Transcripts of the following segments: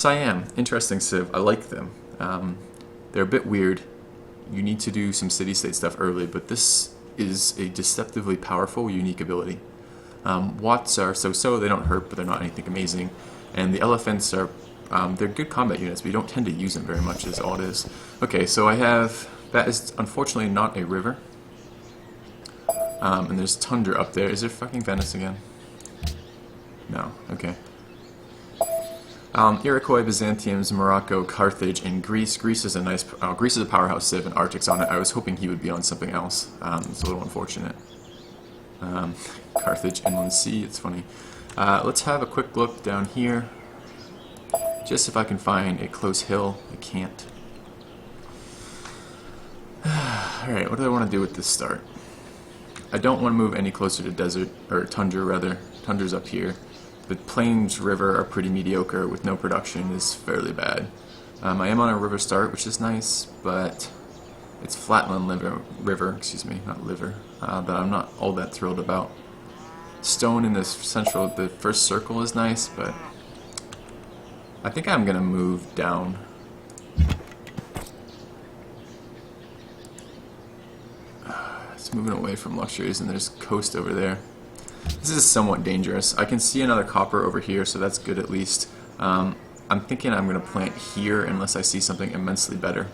Siam, interesting civ. I like them. They're a bit weird. You need to do some city-state stuff early, but this is a deceptively powerful, unique ability. Watts are so-so, they don't hurt, but they're not anything amazing. And the elephants are, they're good combat units, but you don't tend to use them very much, is all it is. Okay, so I have, that is unfortunately not a river. And there's tundra up there. Is there fucking Venice again? No, okay. Iroquois, Byzantiums, Morocco, Carthage, and Greece. Greece is a nice. Greece is a powerhouse civ, and Arctic's on it. I was hoping he would be on something else. It's a little unfortunate. Carthage, Inland Sea. It's funny. Let's have a quick look down here. Just if I can find a close hill. I can't. All right. What do I want to do with this start? I don't want to move any closer to desert or tundra. Rather, tundra's up here. The plains river are pretty mediocre with no production is fairly bad. I am on a river start, which is nice, but it's flatland river, excuse me, not liver, that I'm not all that thrilled about. Stone in this central, the first circle is nice, but I think I'm gonna move down. It's moving away from luxuries, and there's coast over there. This is somewhat dangerous. I can see another copper over here, so that's good at least. I'm thinking I'm going to plant here unless I see something immensely better.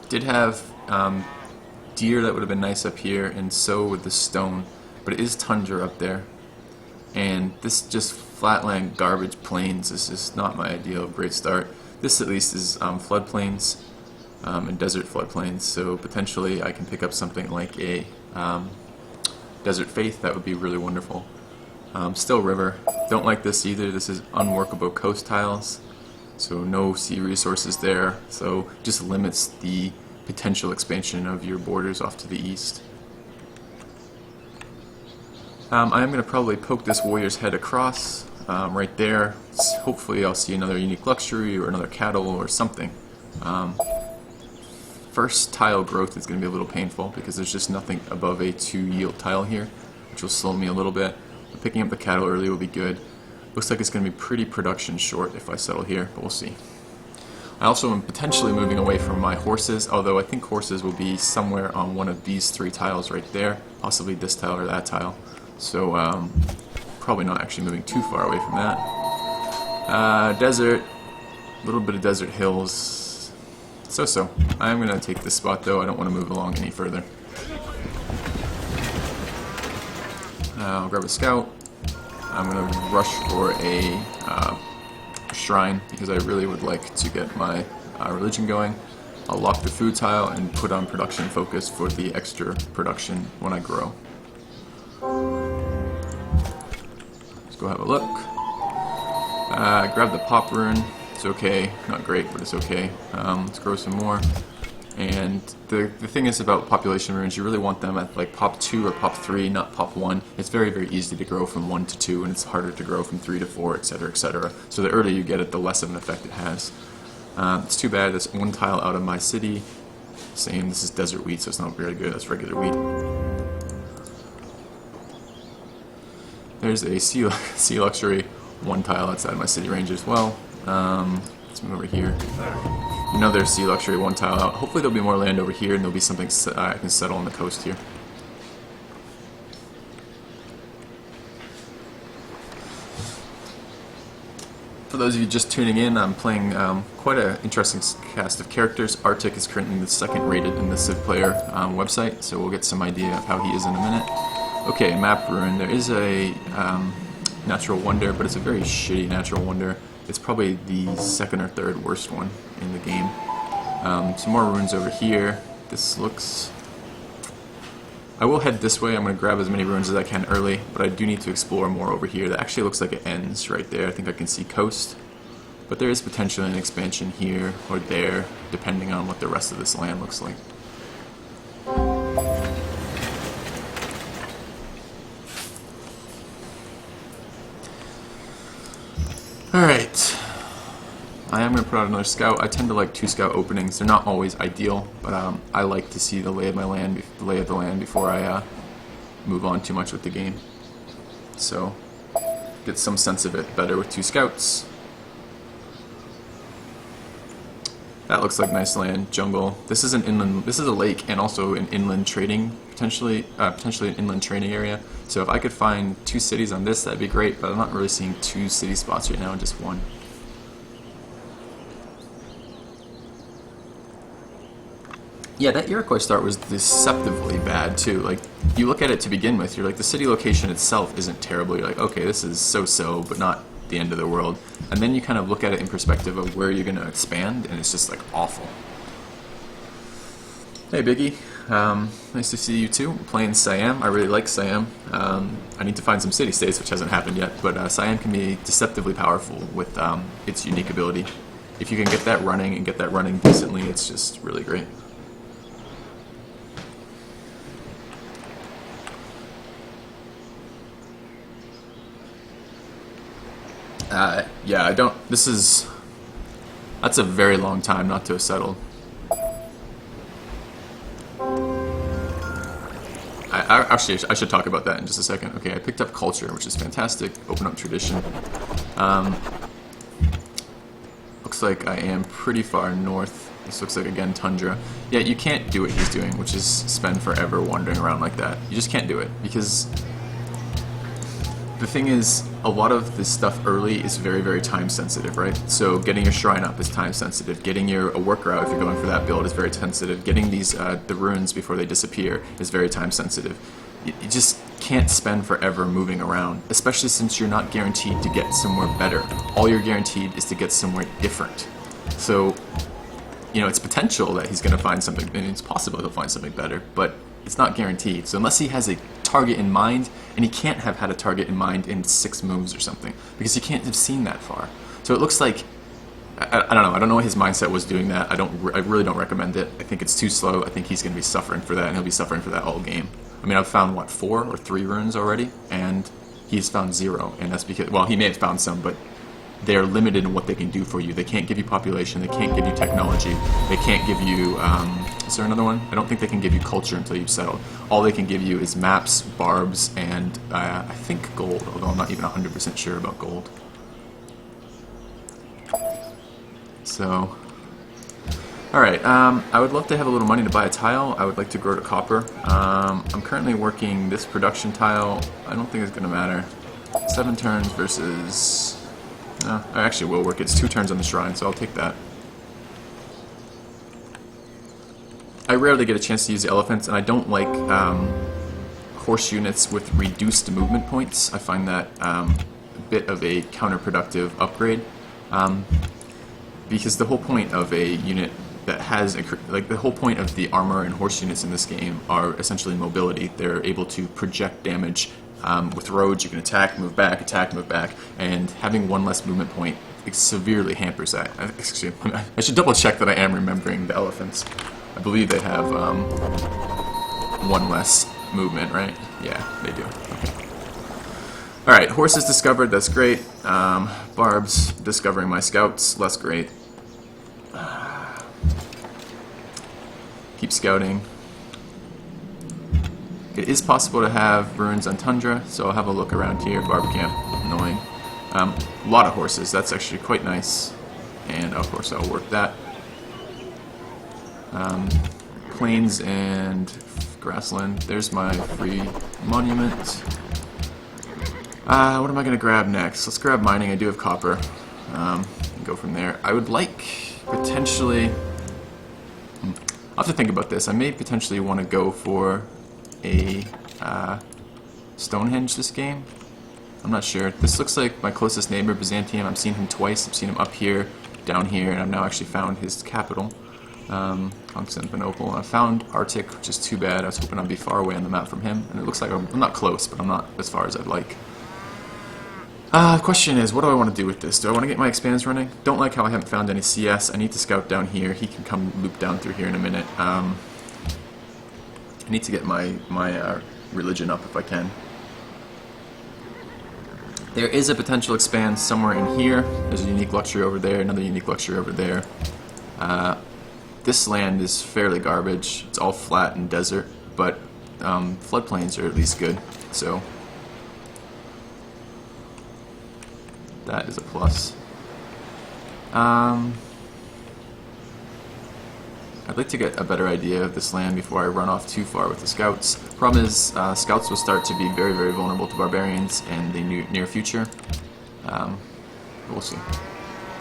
Did have deer that would have been nice up here, and so would the stone, but it is tundra up there. And this just flatland garbage plains is just not my ideal great start. This at least is floodplains and desert floodplains, so potentially I can pick up something like a desert faith. That would be really wonderful. Still river. Don't like this either. This is unworkable coast tiles, so no sea resources there, so just limits the potential expansion of your borders off to the east. I am going to probably poke this warrior's head across. Right there. Hopefully I'll see another unique luxury or another cattle or something. First tile growth is going to be a little painful because there's just nothing above a 2 yield tile here, which will slow me a little bit. But picking up the cattle early will be good. Looks like it's going to be pretty production short if I settle here, but we'll see. I also am potentially moving away from my horses, although I think horses will be somewhere on one of these 3 tiles right there, possibly this tile or that tile. So probably not actually moving too far away from that. Desert, a little bit of desert hills, so-so. I'm going to take this spot though, I don't want to move along any further. I'll grab a scout. I'm going to rush for a shrine because I really would like to get my religion going. I'll lock the food tile and put on production focus for the extra production when I grow. Go have a look. Grab the pop rune. It's okay. Not great, but it's okay. Let's grow some more. And the thing is about population runes, you really want them at like pop 2 or pop 3, not pop 1. It's very, very easy to grow from 1 to 2, and it's harder to grow from 3 to 4, etc., etc. So the earlier you get it, the less of an effect it has. It's too bad. There's 1 tile out of my city. Same. This is desert wheat, so it's not very good. That's regular wheat. There's a sea luxury, 1 tile outside my city range as well. Let's move over here. Another sea luxury, 1 tile out. Hopefully there'll be more land over here and there'll be something I can settle on the coast here. For those of you just tuning in, I'm playing quite an interesting cast of characters. Arctic is currently the 2nd rated in the Civ Player website, so we'll get some idea of how he is in a minute. Okay, map ruin. There is a natural wonder, but it's a very shitty natural wonder. It's probably the 2nd or 3rd worst one in the game. Some more ruins over here. This looks... I will head this way. I'm going to grab as many ruins as I can early, but I do need to explore more over here. That actually looks like it ends right there. I think I can see coast. But there is potentially an expansion here or there, depending on what the rest of this land looks like. Alright, I am going to put out another scout. I tend to like 2 scout openings. They're not always ideal, but I like to see the lay of my land, the lay of the land before I move on too much with the game. So get some sense of it better with 2 scouts. That looks like nice land, jungle. This is an inland. This is a lake and also an inland trading, potentially an inland trading area. So if I could find 2 cities on this, that'd be great. But I'm not really seeing 2 city spots right now, just 1. Yeah, that Iroquois start was deceptively bad too. Like, you look at it to begin with, you're like, the city location itself isn't terrible. You're like, okay, this is so-so, but not the end of the world. And then you kind of look at it in perspective of where you're going to expand, and it's just like awful. Hey Biggie, nice to see you too. I'm playing Siam. I really like Siam. I need to find some city-states, which hasn't happened yet, but Siam can be deceptively powerful with its unique ability. If you can get that running and get that running decently, it's just really great. Yeah, I don't. That's a very long time not to have settled. Actually, I should talk about that in just a second. Okay, I picked up culture, which is fantastic. Open up tradition. Looks like I am pretty far north. This looks like, again, tundra. Yeah, you can't do what he's doing, which is spend forever wandering around like that. You just can't do it, because the thing is, a lot of this stuff early is very time sensitive, right? So getting your shrine up is time sensitive. Getting a worker out if you're going for that build is very sensitive. Getting these the runes before they disappear is very time sensitive. You just can't spend forever moving around, especially since you're not guaranteed to get somewhere better. All you're guaranteed is to get somewhere different. So, you know, it's potential that he's going to find something, and it's possible he'll find something better, but it's not guaranteed. So unless he has a target in mind, and he can't have had a target in mind in 6 moves or something, because he can't have seen that far. So it looks like, I don't know. I don't know what his mindset was doing that. I really don't recommend it. I think it's too slow. I think he's going to be suffering for that, and he'll be suffering for that all game. I mean, I've found, what, 4 or 3 runes already, and he's found 0, and that's because, well, he may have found some, but they're limited in what they can do for you. They can't give you population, they can't give you technology, they can't give you, is there another one? I don't think they can give you culture until you've settled. All they can give you is maps, barbs, and I think gold, although I'm not even 100% sure about gold. So, alright, I would love to have a little money to buy a tile. I would like to grow to copper. I'm currently working this production tile. I don't think it's going to matter. 7 turns versus... No, I actually will work. It's 2 turns on the shrine, so I'll take that. I rarely get a chance to use the elephants, and I don't like horse units with reduced movement points. I find that a bit of a counterproductive upgrade, because the whole point of a unit that has the whole point of the armor and horse units in this game are essentially mobility. They're able to project damage. With roads, you can attack, move back, and having 1 less movement point severely hampers that. Excuse me, I should double check that I am remembering the elephants. I believe they have 1 less movement, right? Yeah, they do. Okay. Alright, horses discovered, that's great. Barbs, discovering my scouts, less great. Keep scouting. It is possible to have runes on tundra, so I'll have a look around here. Barb camp, annoying. A lot of horses, that's actually quite nice. And of course I'll work that. Plains and grassland. There's my free monument. What am I going to grab next? Let's grab mining. I do have copper. And go from there. I would like, potentially... I'll have to think about this. I may potentially want to go for a Stonehenge this game. I'm not sure. This looks like my closest neighbor, Byzantium. I've seen him twice. I've seen him up here, down here, and I've now actually found his capital, Constantinople. I found Arctic, which is too bad. I was hoping I'd be far away on the map from him, and it looks like I'm not close, but I'm not as far as I'd like. The question is, what do I want to do with this? Do I want to get my expands running? Don't like how I haven't found any CS. I need to scout down here. He can come loop down through here in a minute. I need to get my religion up if I can. There is a potential expand somewhere in here. There's a unique luxury over there, another unique luxury over there. This land is fairly garbage. It's all flat and desert, but floodplains are at least good. So that is a plus. I'd like to get a better idea of this land before I run off too far with the scouts. Problem is, scouts will start to be very, very vulnerable to barbarians in the near future. We'll see.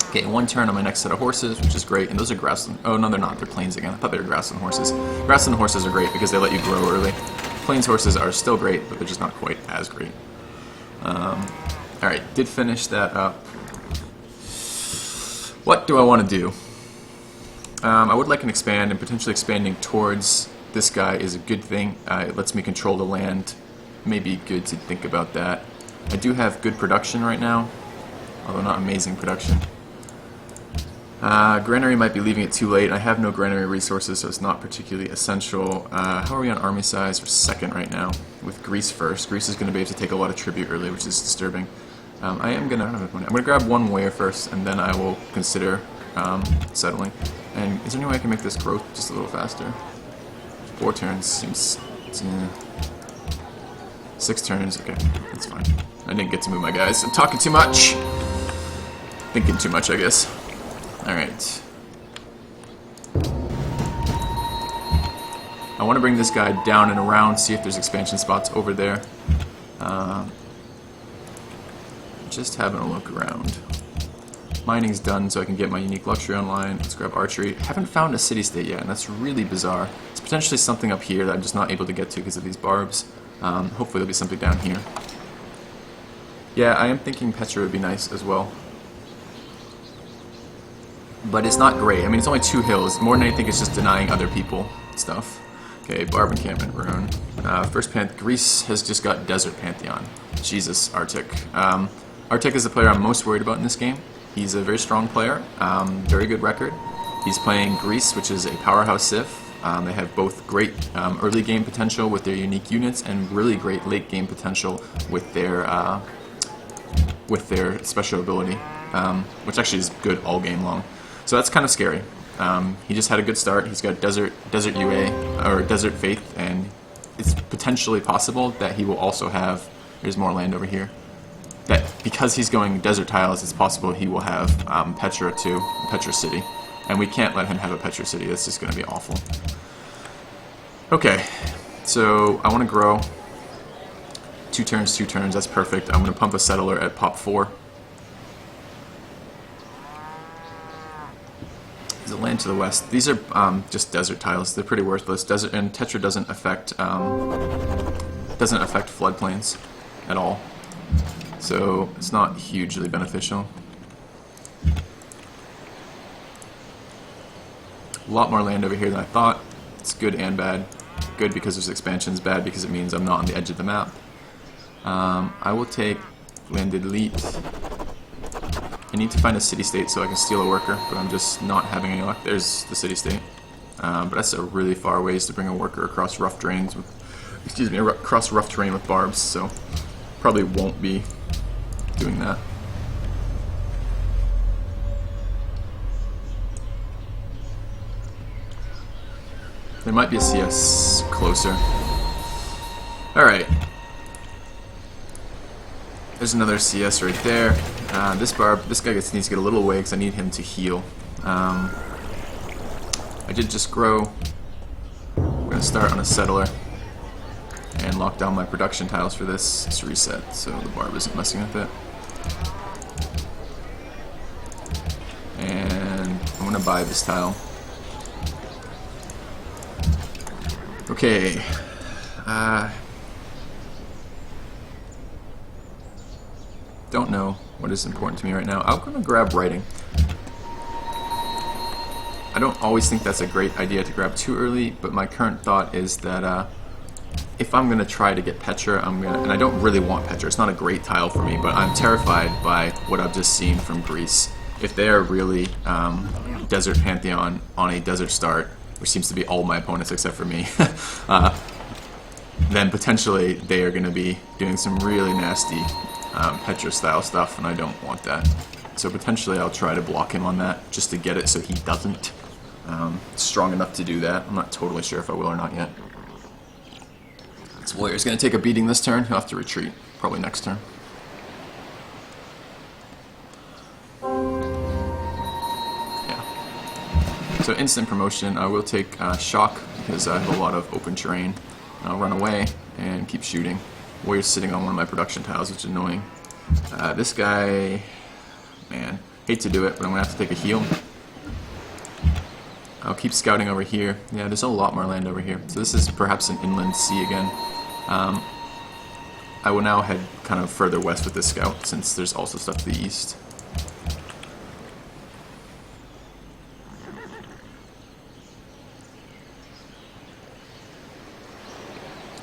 Okay, 1 turn on my next set of horses, which is great, and those are grassland. Oh, no, they're not. They're plains again. I thought they were grassland horses. Grassland horses are great because they let you grow early. Plains horses are still great, but they're just not quite as great. Alright, did finish that up. What do I want to do? I would like an expand, and potentially expanding towards this guy is a good thing. It lets me control the land. Maybe good to think about that. I do have good production right now, although not amazing production. Granary might be leaving it too late. I have no granary resources, so it's not particularly essential. How are we on army size? We're second right now, with Greece first. Greece is going to be able to take a lot of tribute early, which is disturbing. I'm gonna grab 1 warrior first, and then I will consider settling. And is there any way I can make this growth just a little faster? 4 turns seems... 6 turns, okay, that's fine. I didn't get to move my guys. I'm talking too much! Thinking too much, I guess. Alright. I want to bring this guy down and around, see if there's expansion spots over there. Just having a look around. Mining's done, so I can get my unique luxury online. Let's grab archery. Haven't found a city-state yet, and that's really bizarre. It's potentially something up here that I'm just not able to get to because of these barbs. Hopefully there'll be something down here. Yeah, I am thinking Petra would be nice as well. But it's not great. I mean, it's only 2 hills. More than anything, it's just denying other people stuff. Okay, Barb encampment rune. First Greece has just got Desert Pantheon. Jesus, Arctic. Arctic is the player I'm most worried about in this game. He's a very strong player, very good record. He's playing Greece, which is a powerhouse civ. They have both great early game potential with their unique units and really great late game potential with their special ability, which actually is good all game long. So that's kind of scary. He just had a good start. He's got Desert UA, or Desert Faith, and it's potentially possible that he will also have, there's more land over here, that because he's going desert tiles, it's possible he will have Petra too, Petra City. And we can't let him have a Petra City. That's just going to be awful. Okay, so I want to grow. 2 turns, 2 turns, that's perfect. I'm going to pump a settler at pop 4. There's a land to the west. These are just desert tiles. They're pretty worthless. Desert and Tetra doesn't affect floodplains at all. So it's not hugely beneficial. A lot more land over here than I thought. It's good and bad. Good because there's expansions, bad because it means I'm not on the edge of the map. I will take landed elite. I need to find a city-state so I can steal a worker, but I'm just not having any luck. There's the city-state. But that's a really far ways to bring a worker across rough drains with, across rough terrain with barbs, so probably won't be doing that. There might be a CS closer. Alright. There's another CS right there. This guy needs to get a little away because I need him to heal. I did just grow. I'm going to start on a settler and lock down my production tiles for this. It's reset, so the barb isn't messing with it. And I'm going to buy this tile. Okay. Don't know what is important to me right now. I'm going to grab writing. I don't always think that's a great idea to grab too early, but my current thought is that if I'm going to try to get Petra, and I don't really want Petra, it's not a great tile for me, but I'm terrified by what I've just seen from Greece. If they are really Desert Pantheon on a desert start, which seems to be all my opponents except for me, then potentially they are going to be doing some really nasty Petra style stuff, and I don't want that. So potentially I'll try to block him on that just to get it so he doesn't. Strong enough to do that. I'm not totally sure if I will or not yet. This warrior's going to take a beating this turn. He'll have to retreat, probably next turn. Yeah. So instant promotion. I will take shock because I have a lot of open terrain. I'll run away and keep shooting. Warrior's sitting on one of my production tiles, which is annoying. This guy, man, hate to do it, but I'm going to have to take a heal. I'll keep scouting over here. Yeah, there's a lot more land over here. So this is perhaps an inland sea again. I will now head kind of further west with this scout, since there's also stuff to the east.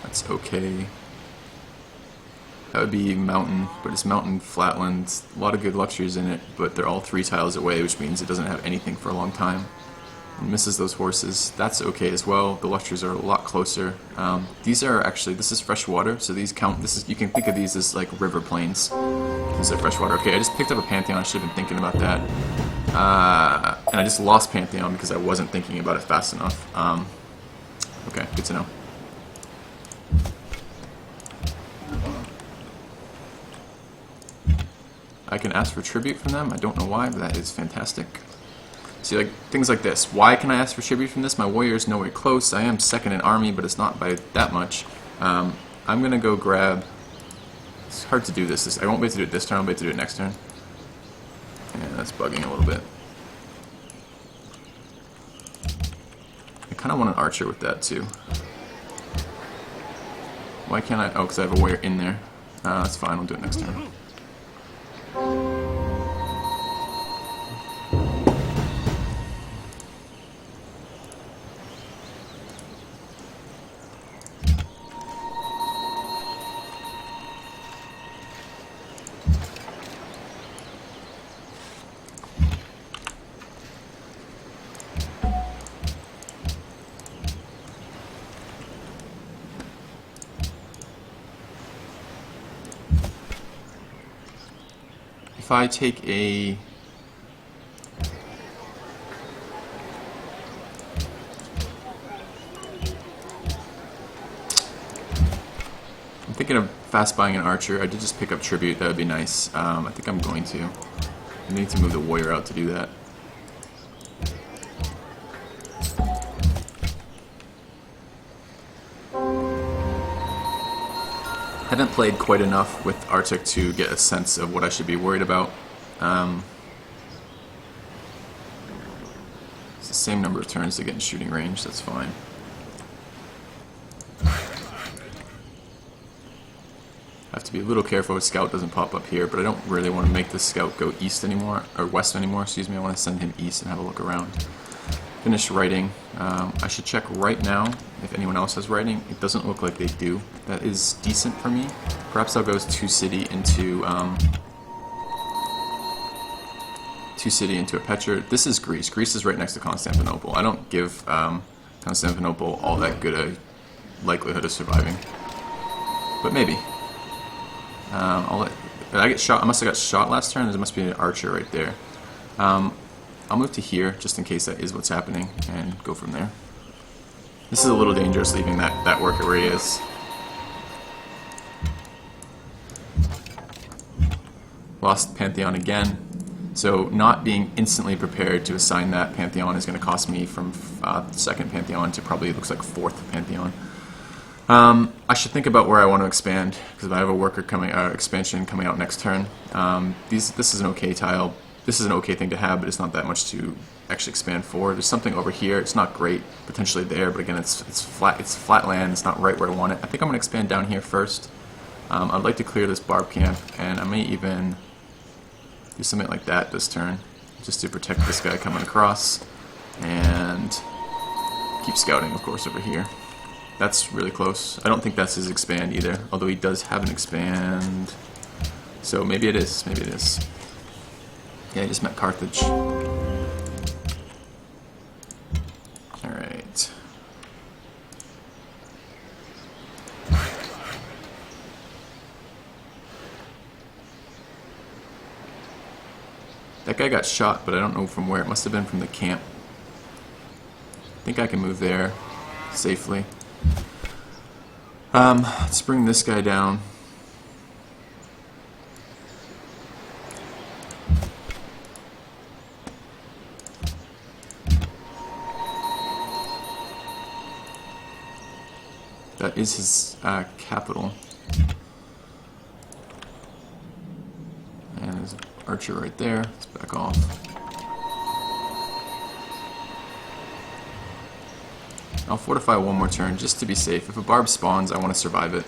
That's okay. That would be mountain, but it's mountain flatlands. A lot of good luxuries in it, but they're all 3 tiles away, which means it doesn't have anything for a long time. It misses those horses. That's okay as well. The luxuries are a lot closer. These are actually, this is fresh water, so these count. This is, you can think of these as like river plains. These are fresh water. Okay, I just picked up a Pantheon. I should have been thinking about that. And I just lost Pantheon because I wasn't thinking about it fast enough. Okay, good to know. I can ask for tribute from them. I don't know why, but that is fantastic. See, like things like this. Why can I ask for tribute from this? My warrior is nowhere close. I am second in army, but it's not by that much. I'm gonna go grab. It's hard to do this. I won't be able to do it this turn. I'll be able to do it next turn. Yeah, that's bugging a little bit. I kind of want an archer with that too. Why can't I? Oh, because I have a warrior in there. That's fine. I'll do it next turn. If I take a... I'm thinking of fast buying an archer. I did just pick up tribute. That would be nice. I think I'm going to. I need to move the warrior out to do that. I haven't played quite enough with Arctic to get a sense of what I should be worried about. It's the same number of turns to get in shooting range, that's fine. I have to be a little careful if Scout doesn't pop up here, but I don't really want to make this Scout go east anymore, or west anymore, excuse me. I want to send him east and have a look around. Finish writing. I should check right now if anyone else has writing. It doesn't look like they do. That is decent for me. Perhaps I'll go 2 city into a Petra. This is Greece. Greece is right next to Constantinople. I don't give Constantinople all that good a likelihood of surviving, but maybe. Did I get shot? I must have got shot last turn. There must be an archer right there. I'll move to here, just in case that is what's happening, and go from there. This is a little dangerous, leaving that worker where he is. Lost Pantheon again. So not being instantly prepared to assign that Pantheon is going to cost me from 2nd Pantheon to probably, it looks like 4th Pantheon. I should think about where I want to expand, because I have a worker expansion coming out next turn. This is an okay tile. This is an okay thing to have, but it's not that much to actually expand for. There's something over here. It's not great, potentially there, but again, it's flat. It's flat land. It's not right where I want it. I think I'm going to expand down here first. I'd like to clear this barb camp, and I may even do something like that this turn, just to protect this guy coming across, and keep scouting, of course, over here. That's really close. I don't think that's his expand either, although he does have an expand. So maybe it is. Maybe it is. Yeah, I just met Carthage. Alright. That guy got shot, but I don't know from where. It must have been from the camp. I think I can move there safely. Let's bring this guy down. That is his capital. And there's an archer right there. Let's back off. I'll fortify one more turn just to be safe. If a barb spawns, I want to survive it.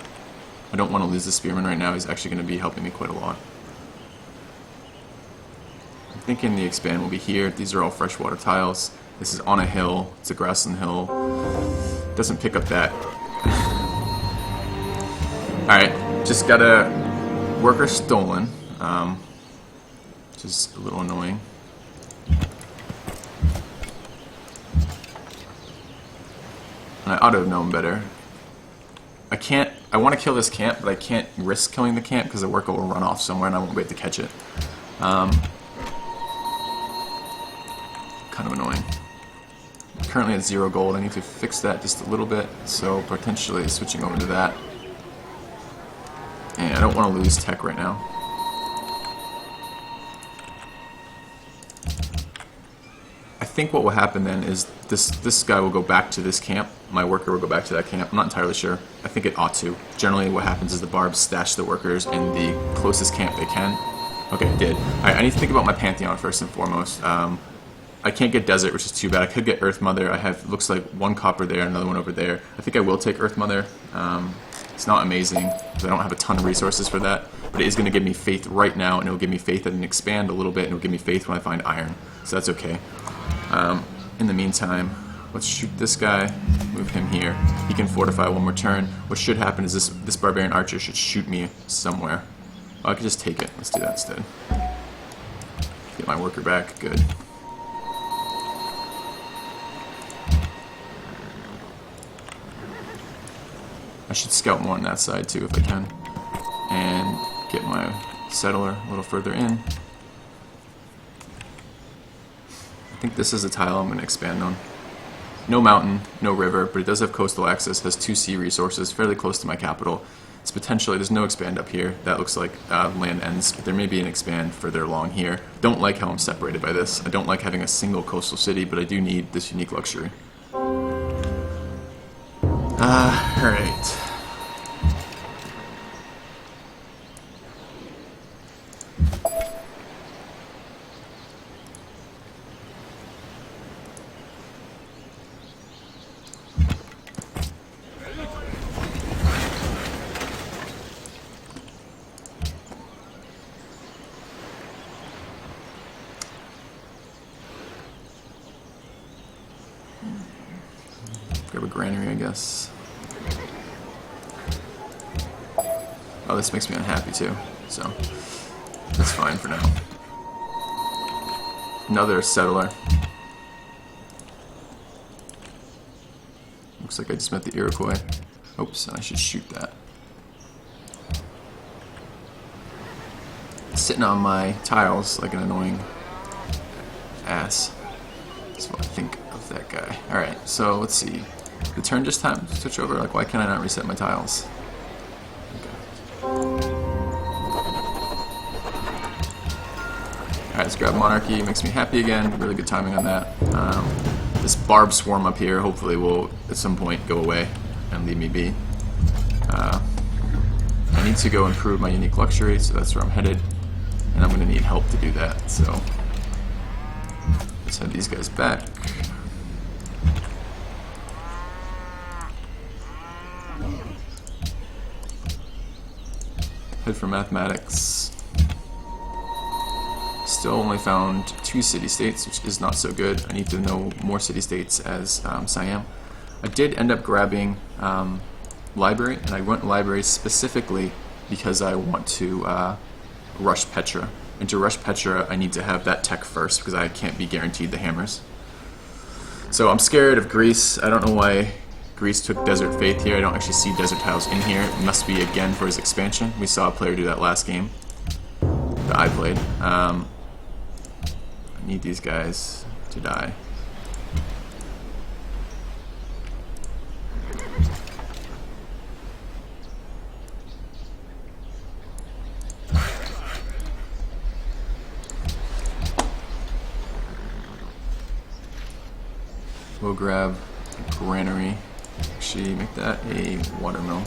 I don't want to lose the spearman right now. He's actually going to be helping me quite a lot. I'm thinking the expand will be here. These are all freshwater tiles. This is on a hill. It's a grassland hill. Doesn't pick up that. Alright, just got a worker stolen, which is a little annoying. And I ought to have known better. I want to kill this camp, but I can't risk killing the camp because the worker will run off somewhere and I won't be able to catch it. Kind of annoying. I'm currently at 0 gold. I need to fix that just a little bit, so potentially switching over to that. And I don't want to lose tech right now. I think what will happen then is this guy will go back to this camp. My worker will go back to that camp. I'm not entirely sure. I think it ought to. Generally what happens is the barbs stash the workers in the closest camp they can. Okay, it did. Alright, I need to think about my Pantheon first and foremost. I can't get Desert, which is too bad. I could get Earth Mother. I have, looks like, 1 copper there, another one over there. I think I will take Earth Mother. It's not amazing, because I don't have a ton of resources for that, but it is going to give me faith right now, and it will give me faith that it can expand a little bit, and it will give me faith when I find iron. So that's okay. In the meantime, let's shoot this guy, move him here. He can fortify one more turn. What should happen is this barbarian archer should shoot me somewhere. Oh, I could just take it. Let's do that instead. Get my worker back. Good. I should scout more on that side too if I can. And get my settler a little further in. I think this is a tile I'm going to expand on. No mountain, no river, but it does have coastal access, has 2 sea resources, fairly close to my capital. It's potentially, there's no expand up here. That looks like land ends, but there may be an expand further along here. Don't like how I'm separated by this. I don't like having a single coastal city, but I do need this unique luxury. Alright. Grab a granary, I guess. Oh, this makes me unhappy too, so that's fine for now. Another settler. Looks like I just met the Iroquois. Oops, and I should shoot that. Sitting on my tiles like an annoying ass. That's what I think of that guy. Alright, so let's see. The turn just time to switch over? Like, why can't I not reset my tiles? Okay. Alright, let's grab Monarchy. Makes me happy again. Really good timing on that. This barb swarm up here hopefully will at some point go away and leave me be. I need to go improve my unique luxury, so that's where I'm headed. And I'm going to need help to do that, so let's head these guys back. Head for mathematics. Still only found 2 city-states, which is not so good. I need to know more city-states as Siam. I did end up grabbing library, and I went library specifically because I want to rush Petra. And to rush Petra, I need to have that tech first because I can't be guaranteed the hammers. So I'm scared of Greece. I don't know why Greece took Desert Faith here. I don't actually see desert tiles in here. It must be again for his expansion. We saw a player do that last game that I played. I need these guys to die. We'll grab a granary. Actually, make that a watermill.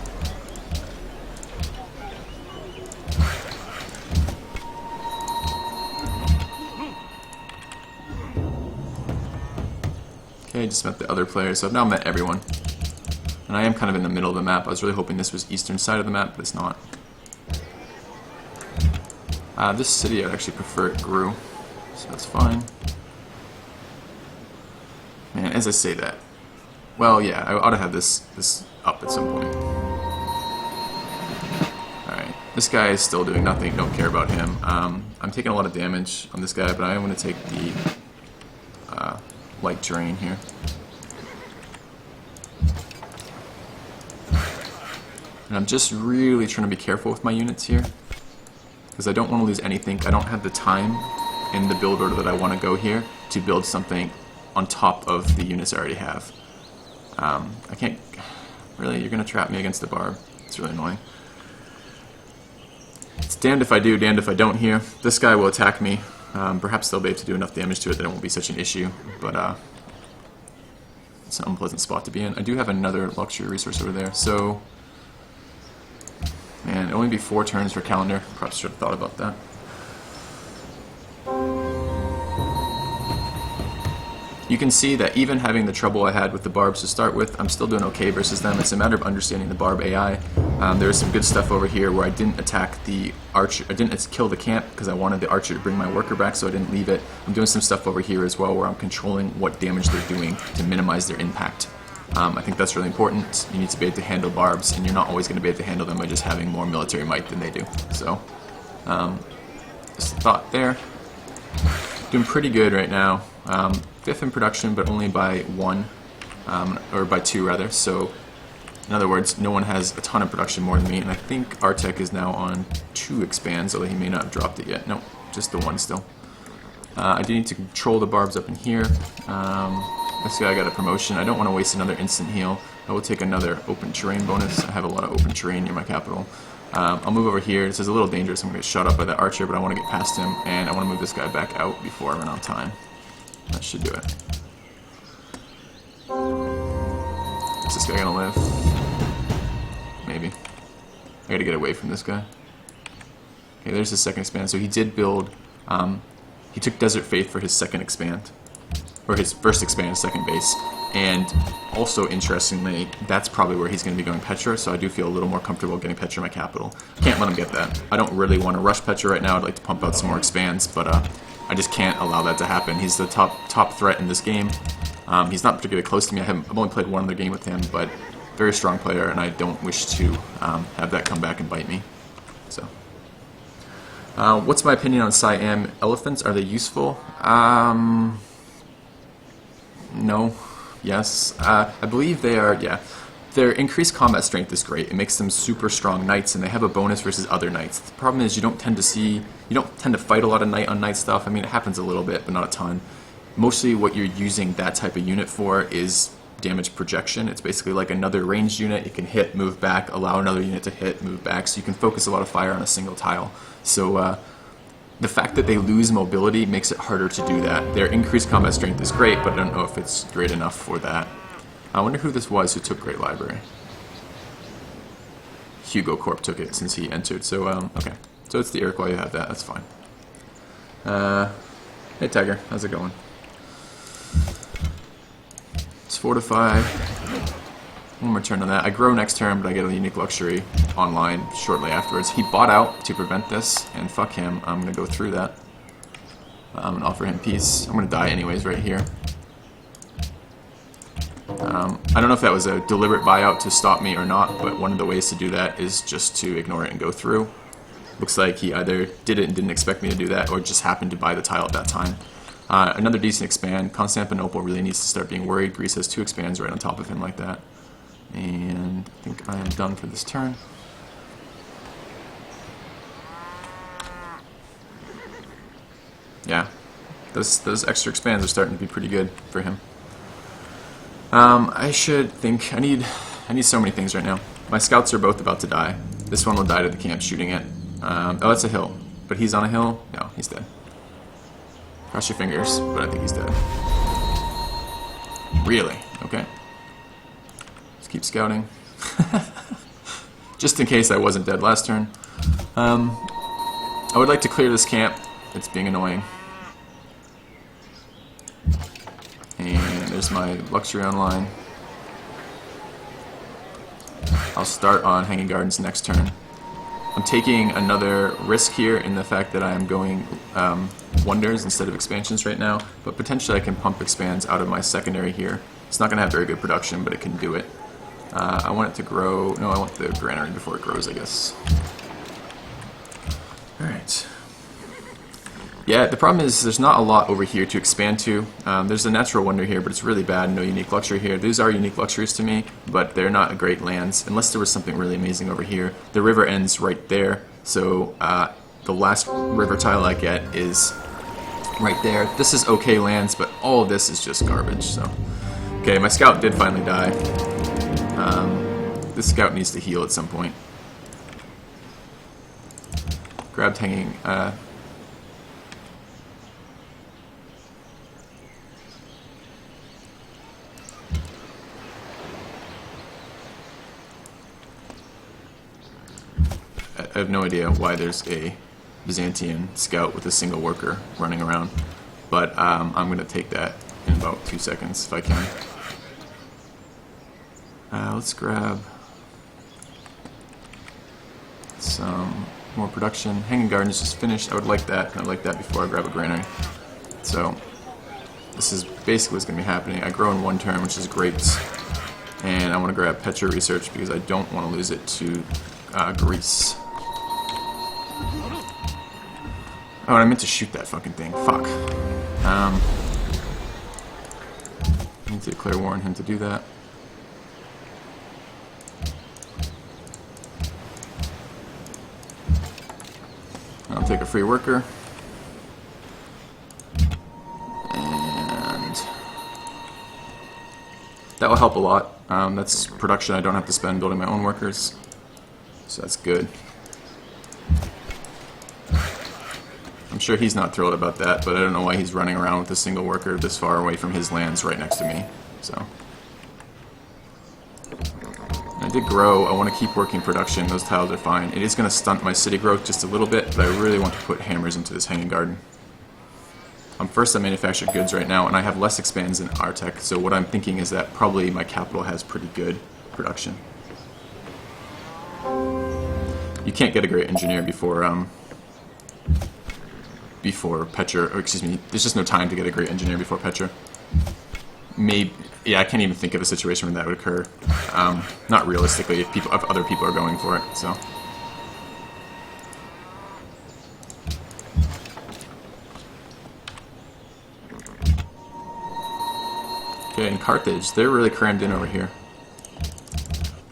Okay, just met the other players, so I've now met everyone. And I am kind of in the middle of the map. I was really hoping this was eastern side of the map, but it's not. This city, I'd actually prefer it grew, so that's fine. Man, as I say that, well, yeah, I ought to have this up at some point. Alright, this guy is still doing nothing, don't care about him. I'm taking a lot of damage on this guy, but I am going to take the light drain here. And I'm just really trying to be careful with my units here, because I don't want to lose anything. I don't have the time in the build order that I want to go here to build something on top of the units I already have. I can't... Really? You're going to trap me against the barb? It's really annoying. It's damned if I do, damned if I don't here. This guy will attack me. Perhaps they'll be able to do enough damage to it that it won't be such an issue, but it's an unpleasant spot to be in. I do have another luxury resource over there, so... Man, it'll only be 4 turns per calendar. Perhaps should have thought about that. You can see that even having the trouble I had with the barbs to start with, I'm still doing okay versus them. It's a matter of understanding the barb AI. There's some good stuff over here where I didn't attack the archer. I didn't kill the camp because I wanted the archer to bring my worker back, so I didn't leave it. I'm doing some stuff over here as well where I'm controlling what damage they're doing to minimize their impact. I think that's really important. You need to be able to handle barbs, and you're not always going to be able to handle them by just having more military might than they do. So, just a thought there. Doing pretty good right now. 5th in production, but only by 1, or by 2 rather. So, in other words, no one has a ton of production more than me, and I think Artec is now on 2 expands, although he may not have dropped it yet. No, just the 1 still. I do need to control the barbs up in here. This guy got a promotion. I don't want to waste another instant heal. I will take another open terrain bonus. I have a lot of open terrain near my capital. I'll move over here. This is a little dangerous. I'm going to get shot up by that archer, but I want to get past him, and I want to move this guy back out before I run out of time. That should do it. Is this guy going to live? Maybe. I got to get away from this guy. Okay, there's his second expand. So he did build... he took Desert Faith for his second expand. Or his first expand, second base. And also, interestingly, that's probably where he's going to be going Petra, so I do feel a little more comfortable getting Petra in my capital. Can't let him get that. I don't really want to rush Petra right now. I'd like to pump out some more expands, but I just can't allow that to happen. He's the top threat in this game. He's not particularly close to me. I've only played one other game with him, but very strong player, and I don't wish to have that come back and bite me. So, what's my opinion on Siam elephants? Are they useful? No. Yes. I believe they are, yeah. Their increased combat strength is great. It makes them super strong knights, and they have a bonus versus other knights. The problem is you don't tend to fight a lot of knight on knight stuff. I mean, it happens a little bit, but not a ton. Mostly what you're using that type of unit for is damage projection. It's basically like another ranged unit. It can hit, move back, allow another unit to hit, move back, so you can focus a lot of fire on a single tile. So, the fact that they lose mobility makes it harder to do that. Their increased combat strength is great, but I don't know if it's great enough for that. I wonder who this was who took Great Library. Hugo Corp took it since he entered, so, okay. So it's the Iroquois, you have that, that's fine. Hey Tiger, how's it going? It's 4-5. One more turn on that. I grow next turn, but I get a unique luxury online shortly afterwards. He bought out to prevent this, and fuck him. I'm going to go through that. I'm going to offer him peace. I'm going to die anyways right here. I don't know if that was a deliberate buyout to stop me or not, but one of the ways to do that is just to ignore it and go through. Looks like he either did it and didn't expect me to do that, or just happened to buy the tile at that time. Another decent expand. Constantinople really needs to start being worried. Greece has 2 expands right on top of him like that. And I think I am done for this turn. Yeah, those extra expands are starting to be pretty good for him. I should think I need so many things right now. My scouts are both about to die. This one will die to the camp shooting it. Oh, that's a hill, but he's on a hill. No, he's dead. Cross your fingers, but I think he's dead. Really? Okay. Let's keep scouting. Just in case I wasn't dead last turn. I would like to clear this camp. It's being annoying. And there's my luxury online. I'll start on Hanging Gardens next turn. I'm taking another risk here in the fact that I am going wonders instead of expansions right now, but potentially I can pump expands out of my secondary here. It's not going to have very good production, but it can do it. I want it to grow. No, I want the granary before it grows, I guess. Alright. Yeah, the problem is there's not a lot over here to expand to. There's a natural wonder here, but it's really bad. No unique luxury here. These are unique luxuries to me, but they're not great lands, unless there was something really amazing over here. The river ends right there, so the last river tile I get is right there. This is okay lands, but all of this is just garbage. So, okay, my scout did finally die. This scout needs to heal at some point. Grabbed hanging. I have no idea why there's a Byzantine scout with a single worker running around, but I'm going to take that in about 2 seconds if I can. Let's grab some more production. Hanging Gardens just finished. I would like that. I'd like that before I grab a granary. So this is basically what's going to be happening. I grow in 1 turn, which is grapes, and I want to grab Petra Research because I don't want to lose it to Greece. Oh, and I meant to shoot that fucking thing. Fuck. I need to declare war on him to do that. I'll take a free worker. And that will help a lot. That's production I don't have to spend building my own workers. So that's good. I'm sure he's not thrilled about that, but I don't know why he's running around with a single worker this far away from his lands right next to me. So I did grow. I want to keep working production. Those tiles are fine. It is going to stunt my city growth just a little bit, but I really want to put hammers into this hanging garden. I'm first on manufactured goods right now, and I have less expands than Artec, so what I'm thinking is that probably my capital has pretty good production. You can't get a great engineer before Petra, or excuse me, there's just no time to get a great engineer before Petra. Maybe, yeah, I can't even think of a situation where that would occur. Not realistically, if other people are going for it, so. Okay, in Carthage, they're really crammed in over here.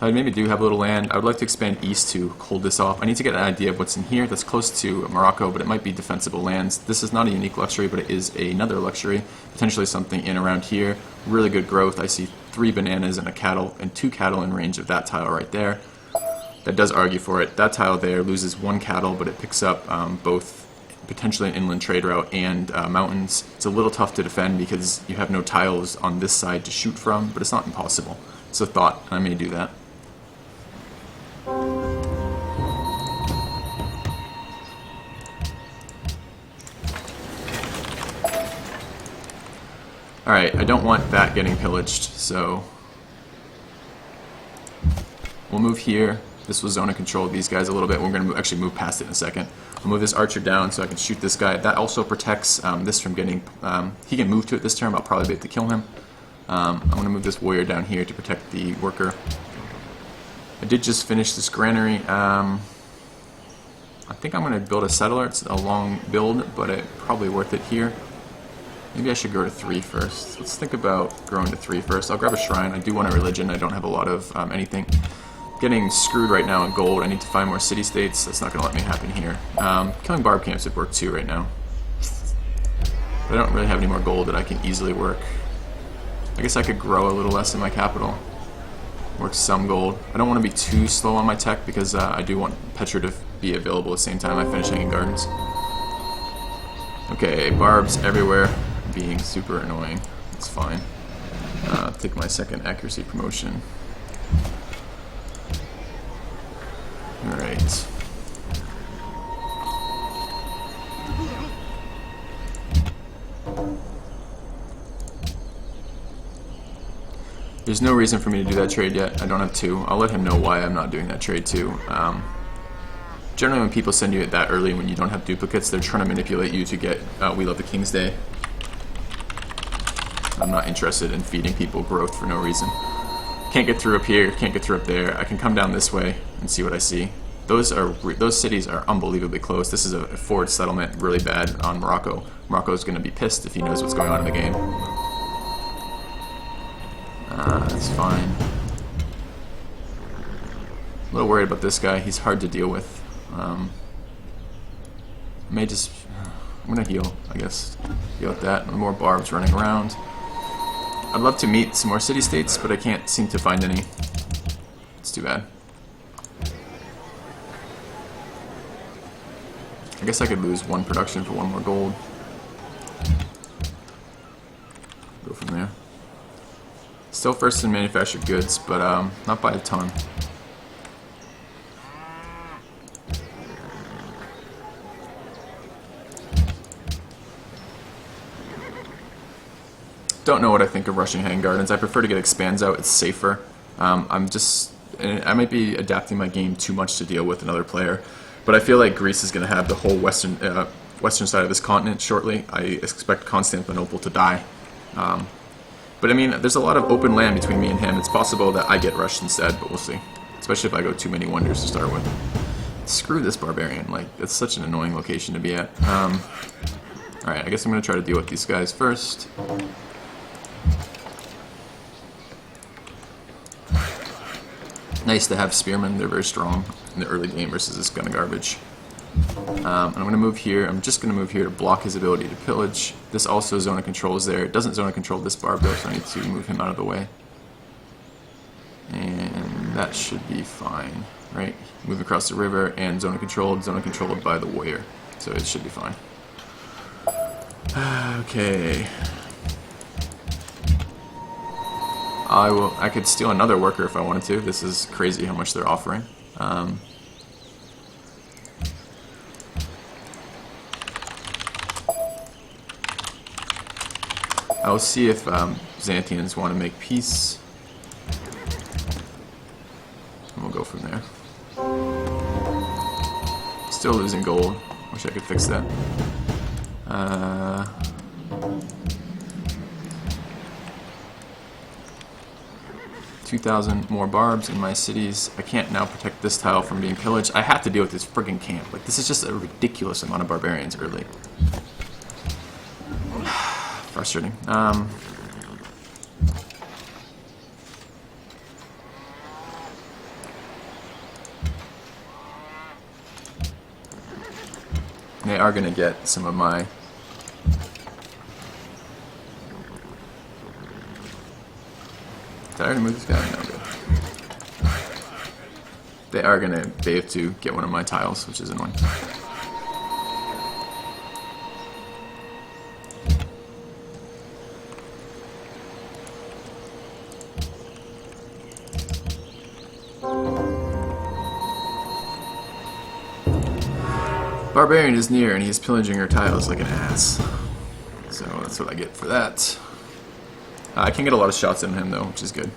I maybe do have a little land. I would like to expand east to hold this off. I need to get an idea of what's in here. That's close to Morocco, but it might be defensible lands. This is not a unique luxury, but it is another luxury. Potentially something in around here. Really good growth. I see 3 bananas and a cattle, and 2 cattle in range of that tile right there. That does argue for it. That tile there loses 1 cattle, but it picks up both potentially an inland trade route and mountains. It's a little tough to defend because you have no tiles on this side to shoot from, but it's not impossible. It's a thought, and I may do that. Alright, I don't want that getting pillaged, so we'll move here. This will zone and control these guys a little bit. We're going to actually move past it in a second. I'll move this archer down so I can shoot this guy. That also protects this from getting... he can move to it this turn, but I'll probably be able to kill him. I'm going to move this warrior down here to protect the worker. I did just finish this granary. I think I'm going to build a settler. It's a long build, but it's probably worth it here. Maybe I should go to 3 first. Let's think about growing to 3 first. I'll grab a shrine. I do want a religion. I don't have a lot of anything. Getting screwed right now in gold. I need to find more city-states. That's not going to let me happen here. Killing barb camps would work too right now. But I don't really have any more gold that I can easily work. I guess I could grow a little less in my capital. Work some gold. I don't want to be too slow on my tech because I do want Petra to be available at the same time I finish Hanging Gardens. Okay, barbs everywhere. Being super annoying. It's fine. Take my second accuracy promotion. Alright. There's no reason for me to do that trade yet. I don't have 2. I'll let him know why I'm not doing that trade too. Generally when people send you it that early when you don't have duplicates, they're trying to manipulate you to get We Love the King's Day. I'm not interested in feeding people growth for no reason. Can't get through up here, can't get through up there. I can come down this way and see what I see. Those cities are unbelievably close. This is a forward settlement, really bad on Morocco. Morocco's going to be pissed if he knows what's going on in the game. That's fine. A little worried about this guy. He's hard to deal with. I'm gonna heal, I guess. Heal at that. More barbs running around. I'd love to meet some more city-states, but I can't seem to find any. It's too bad. I guess I could lose 1 production for 1 more gold. Go from there. Still first in manufactured goods, but not by a ton. Don't know what I think of rushing hanging gardens. I prefer to get expands out. It's safer. I might be adapting my game too much to deal with another player, but I feel like Greece is going to have the whole western side of this continent shortly. I expect Constantinople to die. But I mean, there's a lot of open land between me and him. It's possible that I get rushed instead, but we'll see. Especially if I go too many wonders to start with. Screw this barbarian. Like, it's such an annoying location to be at. Alright, I guess I'm going to try to deal with these guys first. Nice to have spearmen. They're very strong in the early game versus this gun of garbage. I'm going to move here. I'm just going to move here to block his ability to pillage. This also zone of control is there. It doesn't zone of control this barb though, so I need to move him out of the way. And that should be fine, right? Move across the river and zone of controlled by the warrior. So it should be fine. Okay. I could steal another worker if I wanted to. This is crazy how much they're offering. I'll see if Xanthians want to make peace. And we'll go from there. Still losing gold. Wish I could fix that. 2,000 more barbs in my cities. I can't now protect this tile from being pillaged. I have to deal with this friggin' camp. Like, this is just a ridiculous amount of barbarians early. Frustrating. They are going to get some of my... Did I already move this guy? No, good. They are going to be able to get one of my tiles, which is annoying. Barbarian is near and he's pillaging her tiles like an ass. So that's what I get for that. I can get a lot of shots in him though, which is good.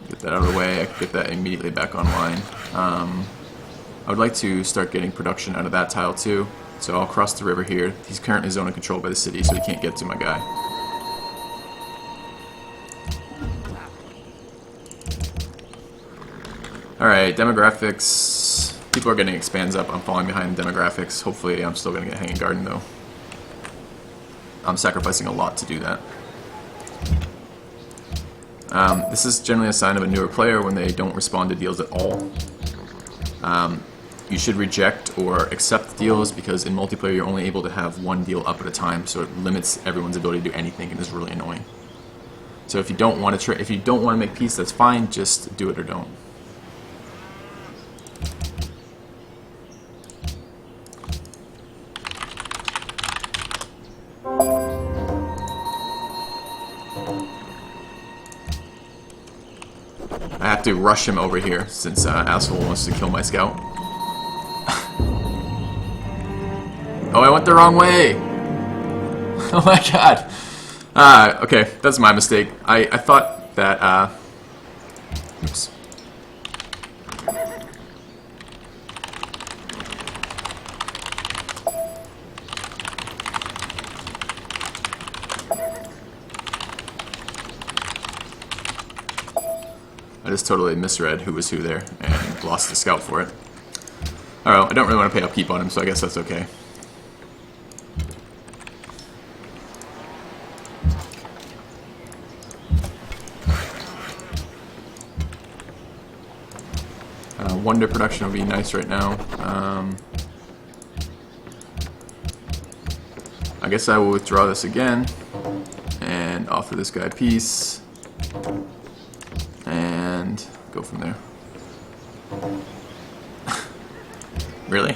Get that out of the way, I can get that immediately back online. I would like to start getting production out of that tile too. So I'll cross the river here. He's currently zone controlled by the city, so he can't get to my guy. Alright, demographics. People are getting expands up. I'm falling behind demographics. Hopefully I'm still going to get Hanging Garden though. I'm sacrificing a lot to do that. This is generally a sign of a newer player when they don't respond to deals at all. You should reject or accept deals because in multiplayer you're only able to have one deal up at a time, so it limits everyone's ability to do anything and is really annoying. So if you don't want to make peace, that's fine. Just do it or don't. to rush him over here since asshole wants to kill my scout. Oh, I went the wrong way! Oh my god! Okay, that's my mistake. I thought that, oops. I just totally misread who was who there and lost the scout for it. Alright, I don't really want to pay upkeep on him, so I guess that's okay. Wonder production would be nice right now. I guess I will withdraw this again and offer this guy peace and go from there. Really?